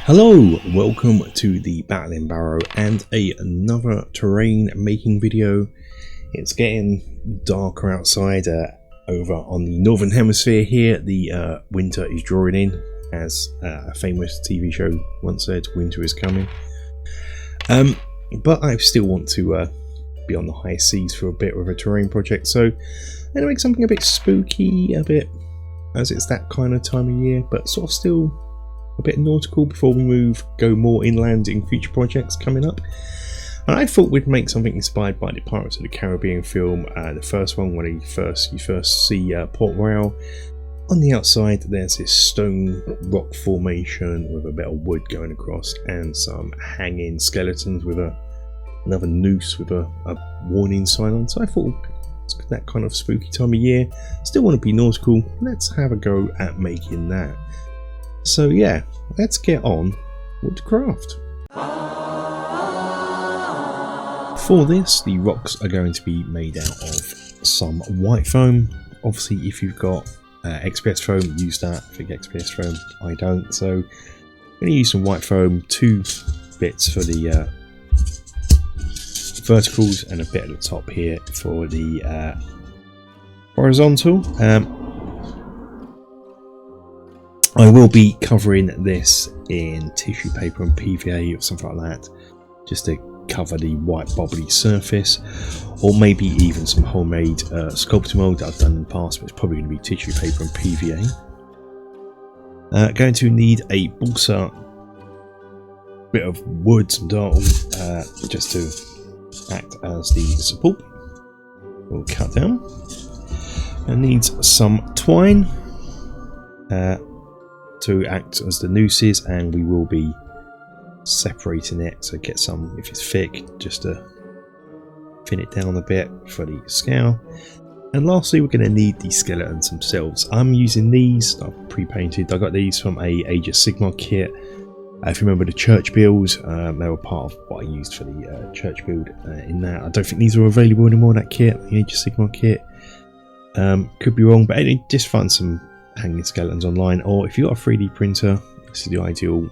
Hello, welcome to the Battling Barrow and another terrain making video. It's getting darker outside over on the northern hemisphere here. The winter is drawing in, as a famous TV show once said, winter is coming. But I still want to be on the high seas for a bit with a terrain project, so I'm going to make something a bit spooky, a bit as it's that kind of time of year, but sort of still a bit nautical before we go more inland in future projects coming up. And I thought we'd make something inspired by the Pirates of the Caribbean film, the first one, when you first see Port Royal. On the outside there's this stone rock formation with a bit of wood going across and some hanging skeletons with another noose with a warning sign on. So I thought it's that kind of spooky time of year. Still want to be nautical, let's have a go at making that. So yeah, let's get on with the craft. For this, the rocks are going to be made out of some white foam. Obviously, if you've got XPS foam, use that. Big XPS foam, I don't. So I'm going to use some white foam, 2 bits for the verticals and a bit at the top here for the horizontal. I will be covering this in tissue paper and PVA or something like that, just to cover the white bobbly surface, or maybe even some homemade sculpting mold that I've done in the past, but it's probably going to be tissue paper and PVA. Going to need a balsa, bit of wood, some dartle, just to act as the support. We'll cut down. And needs some twine to act as the nooses, and we will be separating it, so get some, if it's thick, just to thin it down a bit for the scale. And lastly, we're going to need the skeletons themselves. I'm using these, I've pre-painted. I got these from a Age of Sigmar kit. If you remember the church builds, they were part of what I used for the church build in that. I don't think these are available anymore, that kit, the Age of Sigmar kit. Could be wrong, but anyway, just find some hanging skeletons online, or if you've got a 3D printer, this is the ideal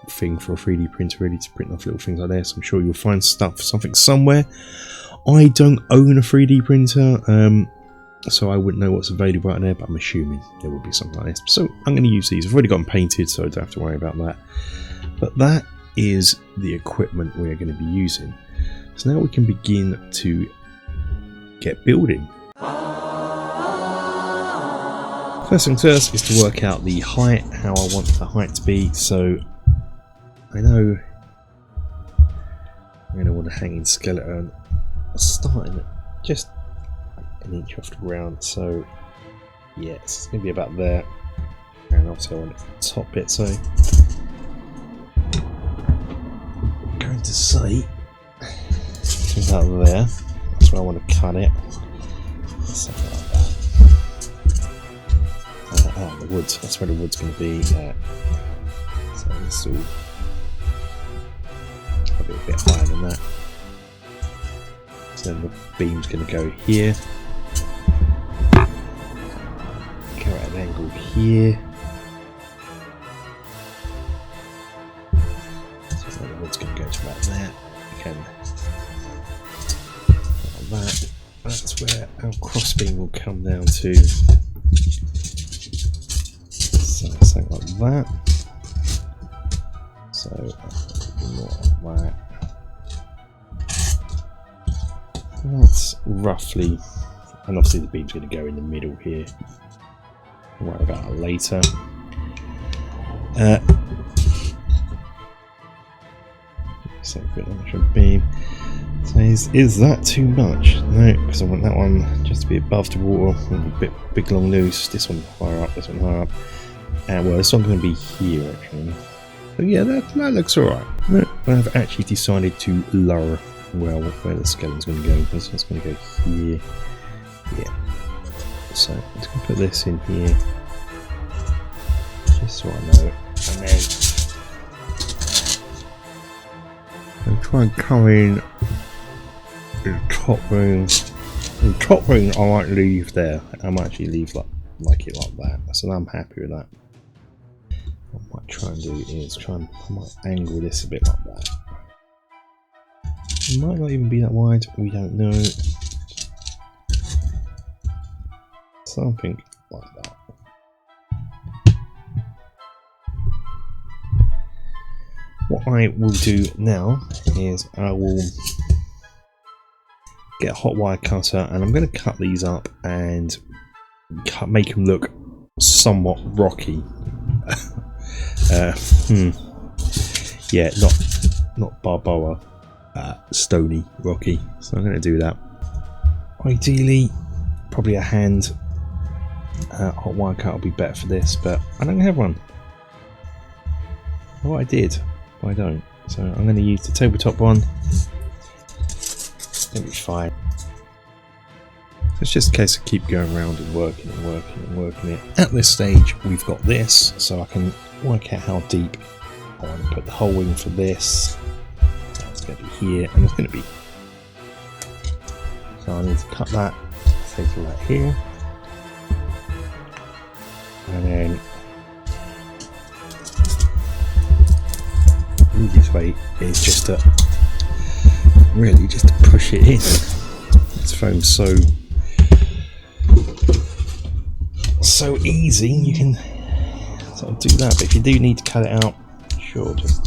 thing for a 3D printer, really, to print off little things like this. I'm sure you'll find something somewhere. I don't own a 3D printer, so I wouldn't know what's available out there, but I'm assuming there will be something like this. So I'm going to use these. I've already got them painted, so I don't have to worry about that. But that is the equipment we're going to be using. So now we can begin to get building. First things first is to work out the height, how I want the height to be. So I know I'm going to want a hanging skeleton starting at just an inch off the ground. So yeah, it's going to be about there, and obviously I want it to the top bit. So I'm going to say about there. That's where I want to cut it. Something like that. The woods, that's where the wood's going to be. So this will probably a bit higher than that. So then the beam's going to go here, go at an angle here. So then the wood's going to go to about there. Again, like that. That's where our crossbeam will come down to. Something like that. So more like that. That's roughly, and obviously the beam's going to go in the middle here. I'll worry about that later. So good extra beam. So is that too much? No, because I want that one just to be above the water, a big long loose. This one higher up, this one higher up. Well, this one's going to be here actually. So yeah, that looks alright. I've actually decided to lower where the skeleton's going to go, because it's going to go here. Yeah. So I'm just going to put this in here, just so I know. And then I'll try and come in the top room. The top room I might leave there. I might actually leave like it like that. So I'm happy with that. What I might try and do is I might angle this a bit like that. It might not even be that wide, we don't know. Something like that. What I will do now is I will get a hot wire cutter and I'm going to cut these up and make them look somewhat rocky. Yeah, not Balboa, stony rocky. So I'm going to do that. Ideally, probably a hand hot wire cut will be better for this, but I don't have one. Oh, I did. I don't. So I'm going to use the tabletop one. It'll be fine. It's just a case of keep going around and working and working and working it. At this stage, we've got this, so I can work out how deep I want to put the hole in for this. So it's going to be here, and it's going to be. So I need to cut that, take it right here, and then the easiest way is just to really just to push it in. This foam's so easy, you can sort of do that, but if you do need to cut it out, sure, just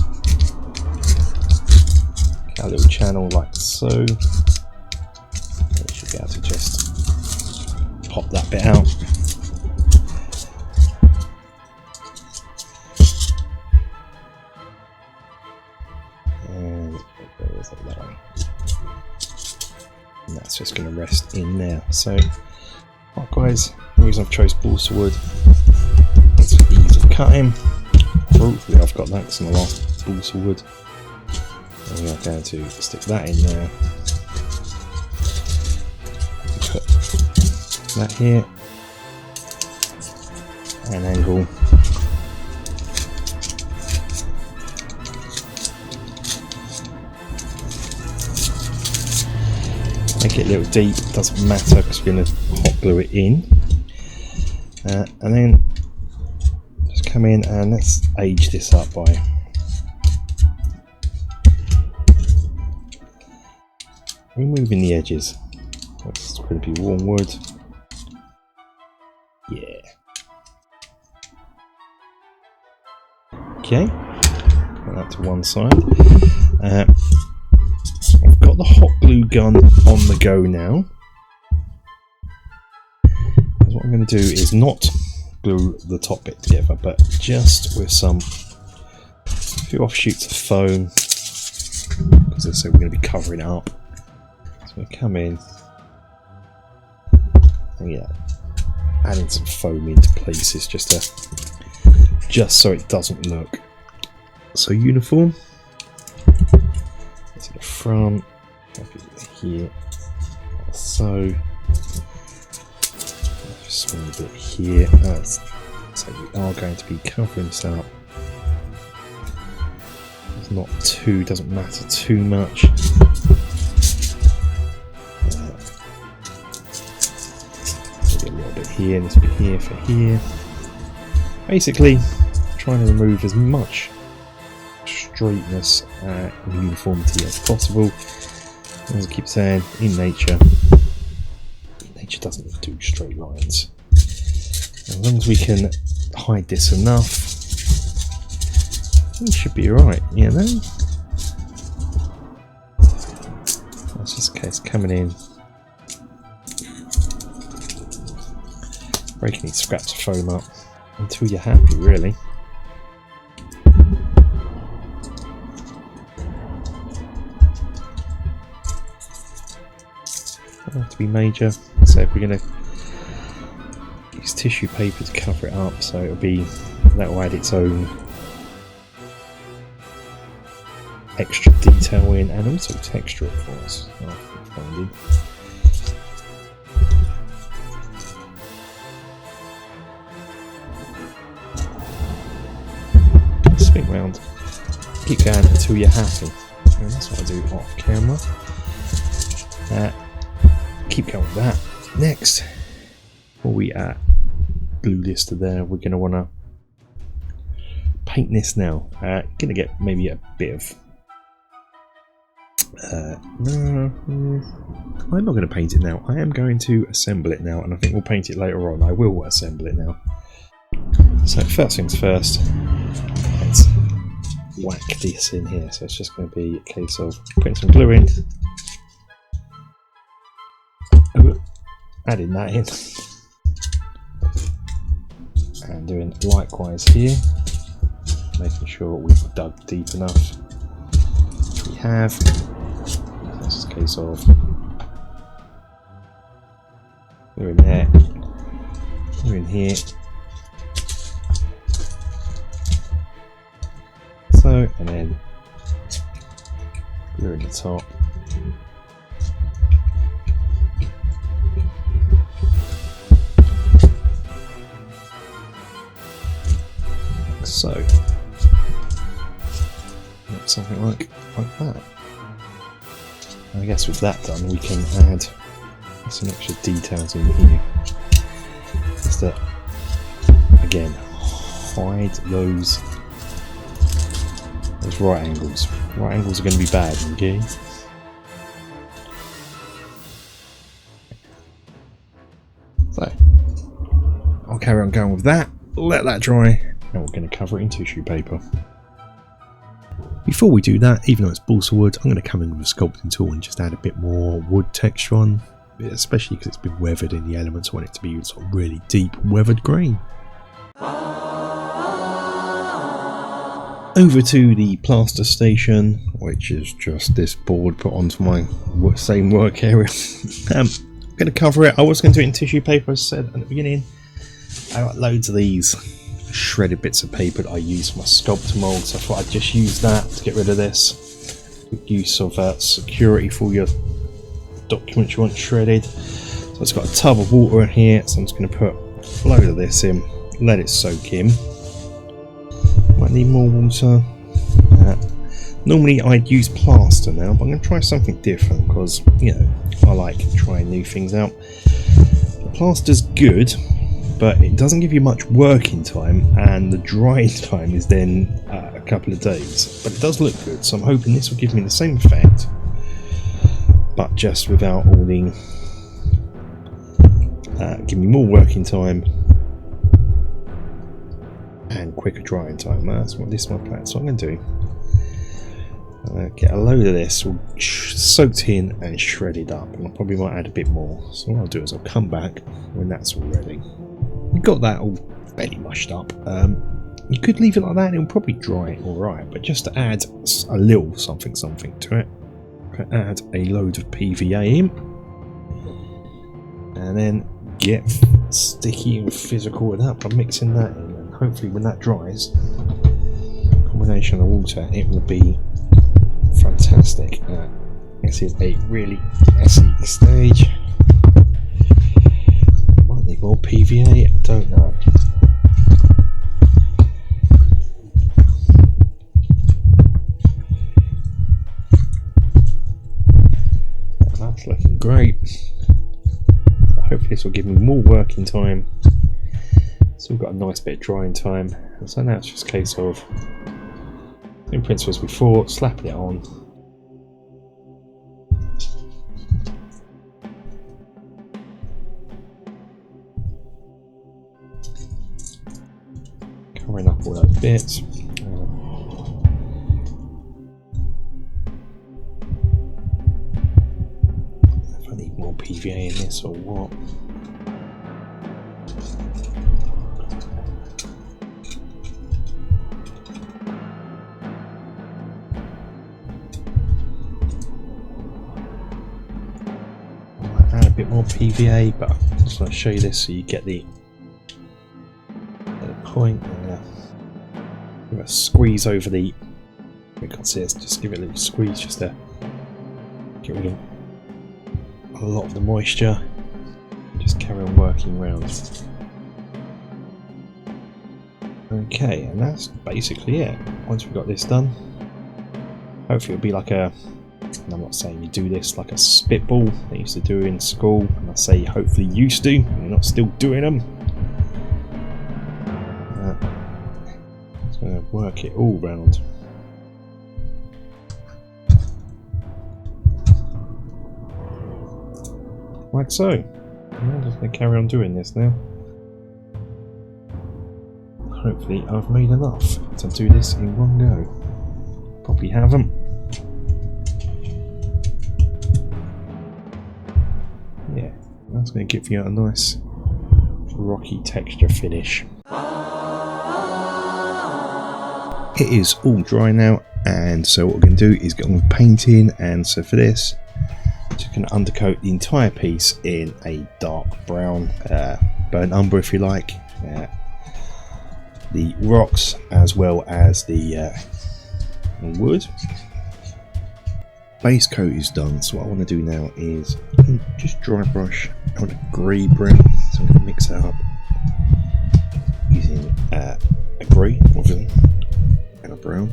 cut a little channel like so. You should be able to just pop that bit out. And that's just going to rest in there. So likewise, the reason I've chose balsa wood is for ease of cutting. Hopefully I've got that because my last balsa wood. And we are going to stick that in there. Put that here. And angle. Make it a little deep, doesn't matter because we're going to hot glue it in. And then just come in and let's age this up by removing the edges. That's going to be warm wood. Yeah. Okay, put that to one side. I've got the hot glue gun on the go now. Because what I'm going to do is not glue the top bit together, but just with a few offshoots of foam. Because as I say, we're going to be covering it up. So I'm going to come in and yeah, adding some foam into places just so it doesn't look so uniform. To the front, here, so small bit here. So we are going to be covering this up. It's not too, doesn't matter too much. Maybe a little bit here and this bit here for here. Basically, trying to remove as much straightness and uniformity as possible. As I keep saying, in nature doesn't do straight lines. As long as we can hide this enough, we should be alright, you know? That's just the case, coming in, breaking these scraps of foam up until you're happy, really. To be major, so if we're going to use tissue paper to cover it up, so that will add its own extra detail in and also texture, of course. Spin round, keep going until you're happy, and that's what I do off camera. keep going with that. Next, before we glue this to there, we're going to want to paint this now. Going to get maybe a bit of I'm not going to paint it now. I am going to assemble it now, and I think we'll paint it later on. I will assemble it now. So first things first, let's whack this in here. So it's just going to be a case of putting some glue in, adding that in, and doing likewise here, making sure we've dug deep enough, which we have. This is a case of glue in there, glue in here. So, and then glue in the top. Like so. Something like that. And I guess with that done, we can add some extra details in here. Just to, again, hide those right angles. Right angles are going to be bad, okay? So, I'll carry on going with that, let that dry, and we're going to cover it in tissue paper. Before we do that, even though it's balsa wood, I'm going to come in with a sculpting tool and just add a bit more wood texture on, especially because it's been weathered in the elements. I want it to be sort of really deep weathered green. Over to the plaster station, which is just this board put onto my same work area. I'm going to cover it. I was going to do it in tissue paper, as I said at the beginning. I got loads of these shredded bits of paper that I use for my sculptor mould, so I thought I'd just use that to get rid of this. Good use of security for your documents you want shredded. So it's got a tub of water in here, so I'm just going to put a load of this in, let it soak in. Might need more water. Normally I'd use plaster now, but I'm going to try something different because, you know, I like trying new things out. The plaster's good, but it doesn't give you much working time, and the drying time is then a couple of days. But it does look good, so I'm hoping this will give me the same effect, but just without all the give me more working time and quicker drying time. That's what this is my plan. So I'm going to do, get a load of this all soaked in and shredded up, and I probably might add a bit more. So what I'll do is I'll come back when that's all ready. We've got that all fairly mushed up. You could leave it like that and it'll probably dry alright, but just to add a little something to it, I can add a load of PVA in, and then get sticky and physical with that by mixing that in, and hopefully when that dries, combination of water, it will be fantastic. This is a really messy stage. Might need more PVA, I don't know. That's looking great. Hopefully this will give me more working time. Still got a nice bit of drying time. So now it's just a case of, in principle as before, slapping it on. Covering up all those bits. If I need more PVA in this or what. Add a bit more PVA, but I'm just going to show you this so you get the point. Give a squeeze over the, you can't see it, just give it a little squeeze just to get rid of a lot of the moisture. Just carry on working around. Okay, and that's basically it. Once we've got this done, hopefully it'll be like a And I'm not saying you do this like a spitball they used to do in school, and I say hopefully used to, and you're not still doing them. It's going to work it all round. Like so. I'm just going to carry on doing this now. Hopefully I've made enough to do this in one go. Probably haven't. Yeah, that's going to give you a nice rocky texture finish. It is all dry now, and so what we're going to do is get on with painting. And so for this, just going to undercoat the entire piece in a dark brown, burnt umber if you like. The rocks as well as the wood. Base coat is done, so what I want to do now is just dry brush on a grey brown. So I'm going to mix that up using a grey obviously and a brown.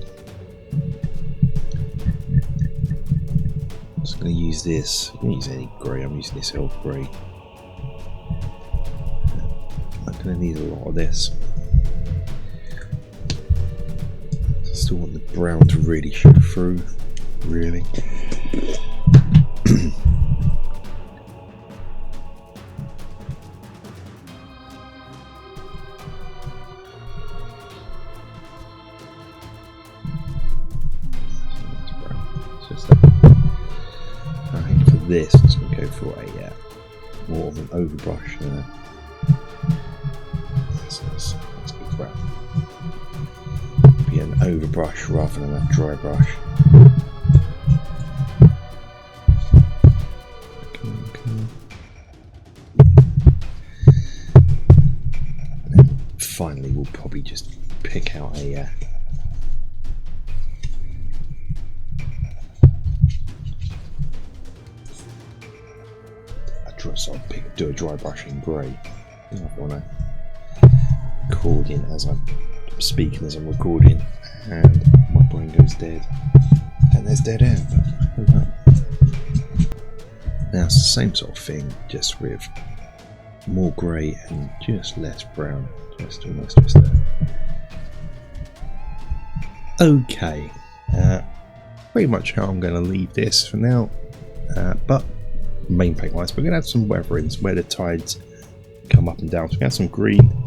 I'm just going to use this. You can use any grey. I'm using this elf grey. I'm going to need a lot of this. I still want the brown to really show through, really. I think for this, I'm just going to go for a more of an overbrush there. Let's go for be an overbrush rather than a dry brush. And then finally, we'll probably just pick out a do a dry brush in grey. I don't want to record in as I'm speaking, as I'm recording, and my brain goes dead, and there's dead air. But now it's the same sort of thing, just with more grey and just less brown. Just almost just there. Okay, pretty much how I'm going to leave this for now. But main paint wise, we're going to add some weatherings where the tides come up and down. So we're going to add some green.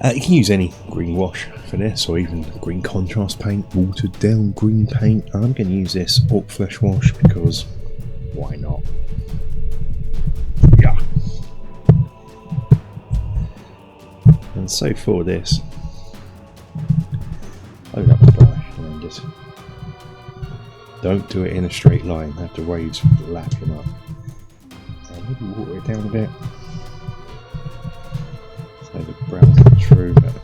You can use any green wash for this, or even green contrast paint, watered down green paint. I'm going to use this Orc Flesh wash because why not? Yeah. And so for this, open up the brush and just don't do it in a straight line. Have the waves lap him up. And maybe water it down a bit. So the brown comes through, but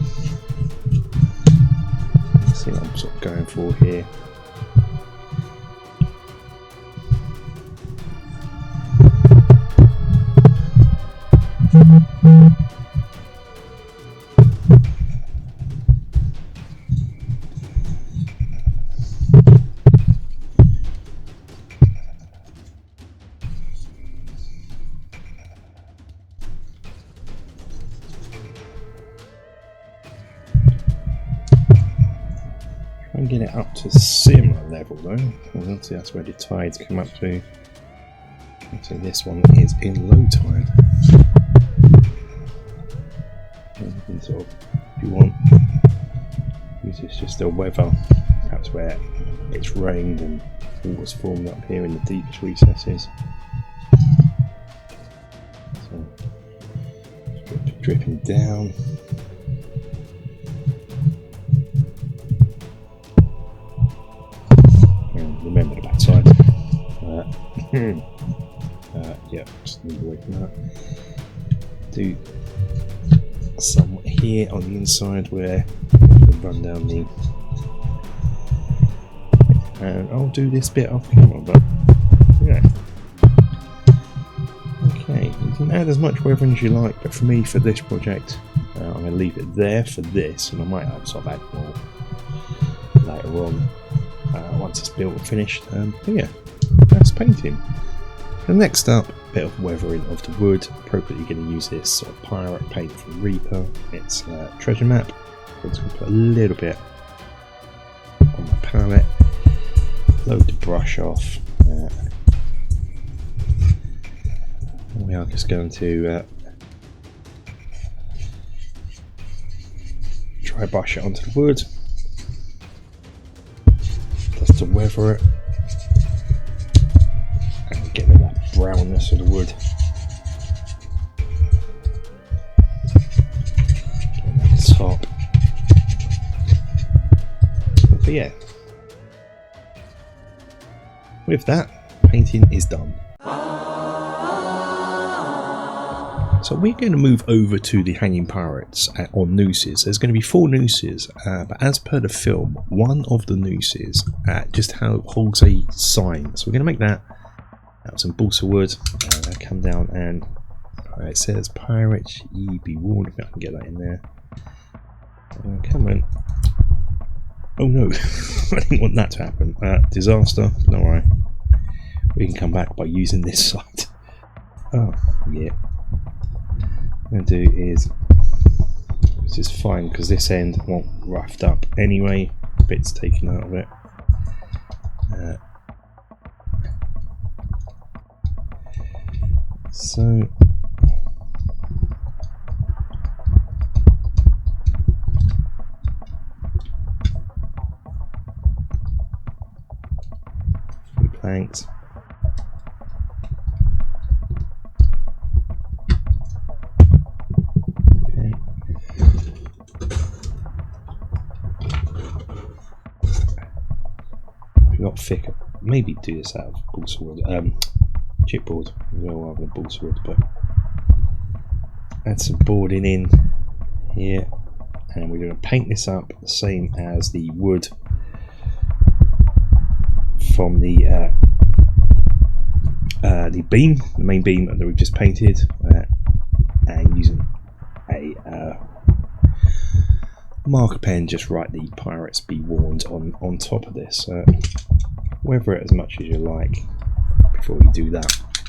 let's see what I'm sort of going for here. And get it up to similar level though, and obviously that's where the tides come up to. So this one is in low tide. And you can sort of, if you want, use this just a weather, perhaps where it's rained and water's formed up here in the deepest recesses. So dripping down. Remember the backside. Yeah, just move away from that. Do some here on the inside where we'll run down the. And I'll do this bit off camera, but yeah. Okay, you can add as much weathering as you like, but for me, for this project, I'm going to leave it there for this, and I might sort of add more later on. once it's built and finished. But yeah, that's painting. And next up, a bit of weathering of the wood. Appropriately going to use this sort of pirate paint from Reaper. It's a treasure map. I'm just going to put a little bit on my palette. Load the brush off. We are just going to try brush it onto the wood, just to weather it and get rid of that brownness of the wood. Get that top. But yeah, with that, painting is done. So we're going to move over to the hanging pirates on nooses. There's going to be 4 nooses, but as per the film, one of the nooses just holds a sign. So we're going to make that out of some balsa wood. Come down and it says "Pirates, ye be warned." If I can get that in there. Come on. Oh no, I didn't want that to happen. Disaster. Don't worry. We can come back by using this side. Oh, yeah. What I'm going to do is, which is fine because this end won't roughed up anyway, bits taken out of it. So planks. Not thicker. Maybe do this out of balsa wood, chipboard as well rather than balsa wood, but add some boarding in here, and we're going to paint this up the same as the wood from the beam, the main beam that we've just painted, and using a marker pen, just write the "Pirates be warned" on top of this. Weather it as much as you like before we do that.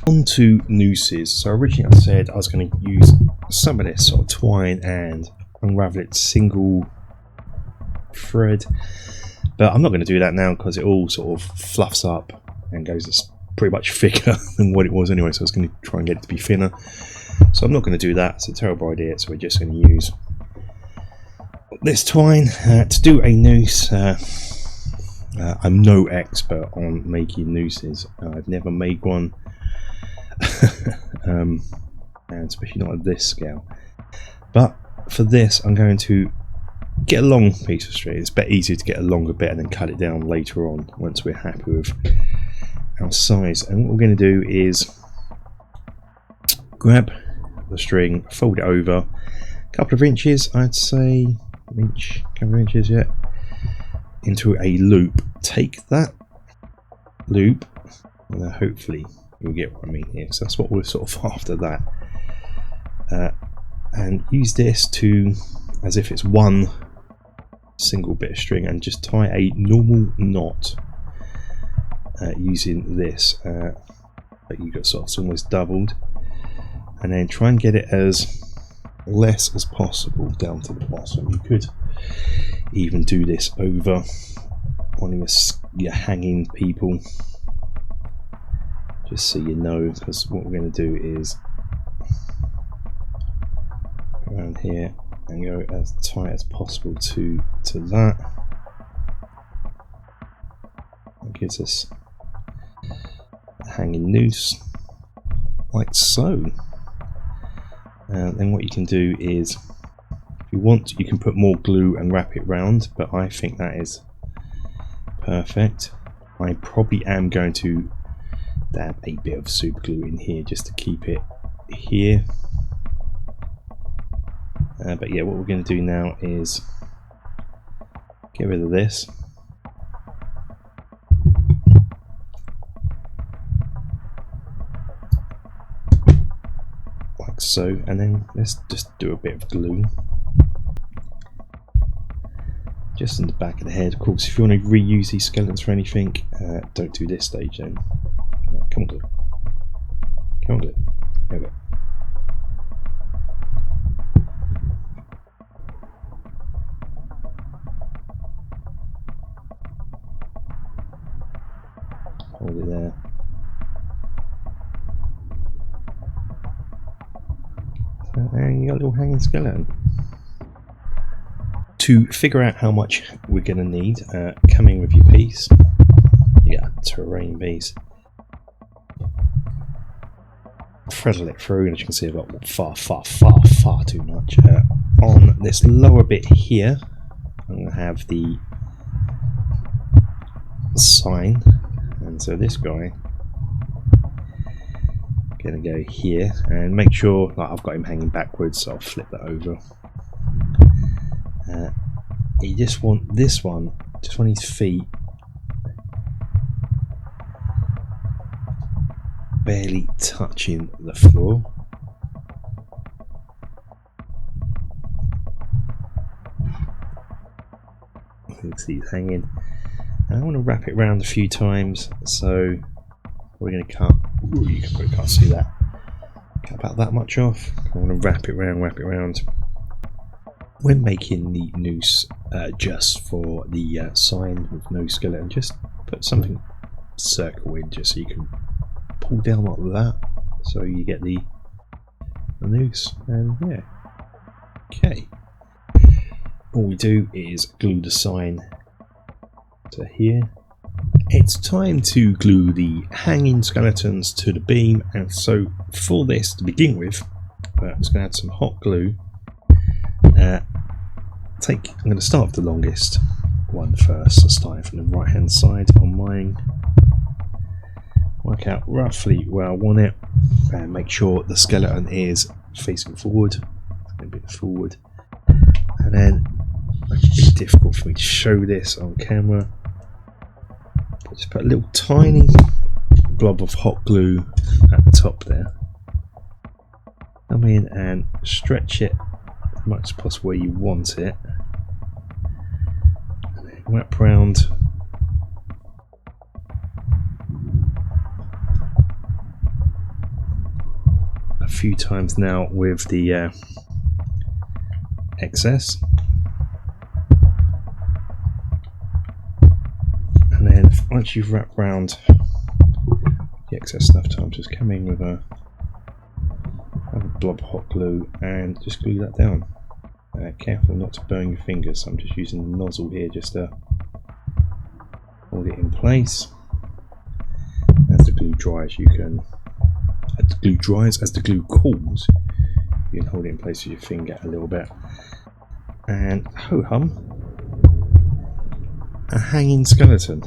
On to nooses. So originally I said I was going to use some of this sort of twine and unravel it single thread, but I'm not going to do that now because it all sort of fluffs up and goes pretty much thicker than what it was anyway, so I was going to try and get it to be thinner. So I'm not going to do that. It's a terrible idea, so we're just going to use this twine to do a noose. I'm no expert on making nooses. I've never made one, and especially not at this scale. But for this, I'm going to get a long piece of string. It's a bit easier to get a longer bit and then cut it down later on once we're happy with our size. And what we're going to do is grab the string, fold it over a couple of inches, I'd say, couple of inches, yeah, into a loop. Take that loop, and then hopefully you'll get what I mean here. So that's what we're sort of after that, and use this to, as if it's one single bit of string, and just tie a normal knot using this. But you got sort of, it's almost doubled, and then try and get it as less as possible down to the bottom. You could even do this over one of your hanging people, just so you know, because what we're going to do is around here and go as tight as possible to that. That gives us a hanging noose like so. Then what you can do is, if you want, you can put more glue and wrap it round, but I think that is perfect. I probably am going to dab a bit of super glue in here just to keep it here. But yeah, what we're going to do now is get rid of this. Like so, and then let's just do a bit of glue. just in the back of the head. Of course, if you want to reuse these skeletons for anything, don't do this stage then. Come on, Glue. Come on, Glue. There we go. Hold it there. And you got a little hanging skeleton. To figure out how much we're going to need, come in with your piece. Yeah, terrain piece. Threadle it through, and as you can see, I've got far too much. On this lower bit here, I'm going to have the sign, and so this guy going to go here, and make sure like I've got him hanging backwards, so I'll flip that over. You just want this one, just want his feet barely touching the floor. You can see he's hanging. And I want to wrap it around a few times, so we're going to cut. Ooh, you probably can't see that. Cut about that much off. I want to wrap it around. When making the noose, just for the sign with no skeleton, just put something circle in, just so you can pull down like that, so you get the noose. And yeah, okay. All we do is glue the sign to here. It's time to glue the hanging skeletons to the beam, and so for this, to begin with, I'm just going to add some hot glue. I'm going to start with the longest one first, so starting from the right hand side on mine. Work out roughly where I want it, and make sure the skeleton is facing forward, a bit forward, and then it's difficult for me to show this on camera. Just put a little tiny blob of hot glue at the top there. Come in and stretch it as much as possible where you want it, and then wrap round a few times now with the excess, and then once you've wrapped round the excess enough times, just come in with a blob of hot glue and just glue that down. Careful not to burn your fingers, so I'm just using the nozzle here just to hold it in place. As the glue dries, as the glue cools, you can hold it in place with your finger a little bit, and ho hum, a hanging skeleton.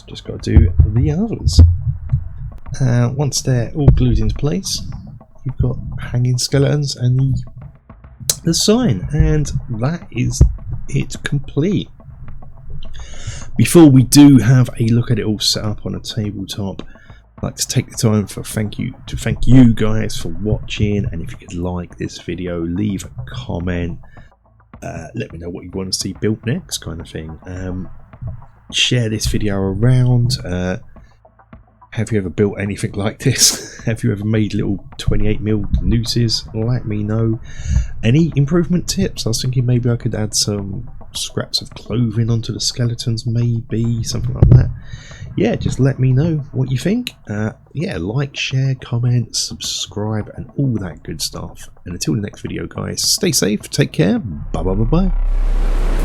Just got to do the others. Once they're all glued into place, you've got hanging skeletons and the sign, and that is it complete. Before we do have a look at it all set up on a tabletop, I'd like to take the time to thank you guys for watching, and if you could like this video, leave a comment, let me know what you want to see built next, kind of thing. Share this video around. Have you ever built anything like this? Have you ever made little 28mm nooses? Let me know. Any improvement tips? I was thinking maybe I could add some scraps of clothing onto the skeletons, maybe something like that. Yeah, just let me know what you think. Yeah, like, share, comment, subscribe, and all that good stuff. And until the next video, guys, stay safe, take care, bye bye bye bye.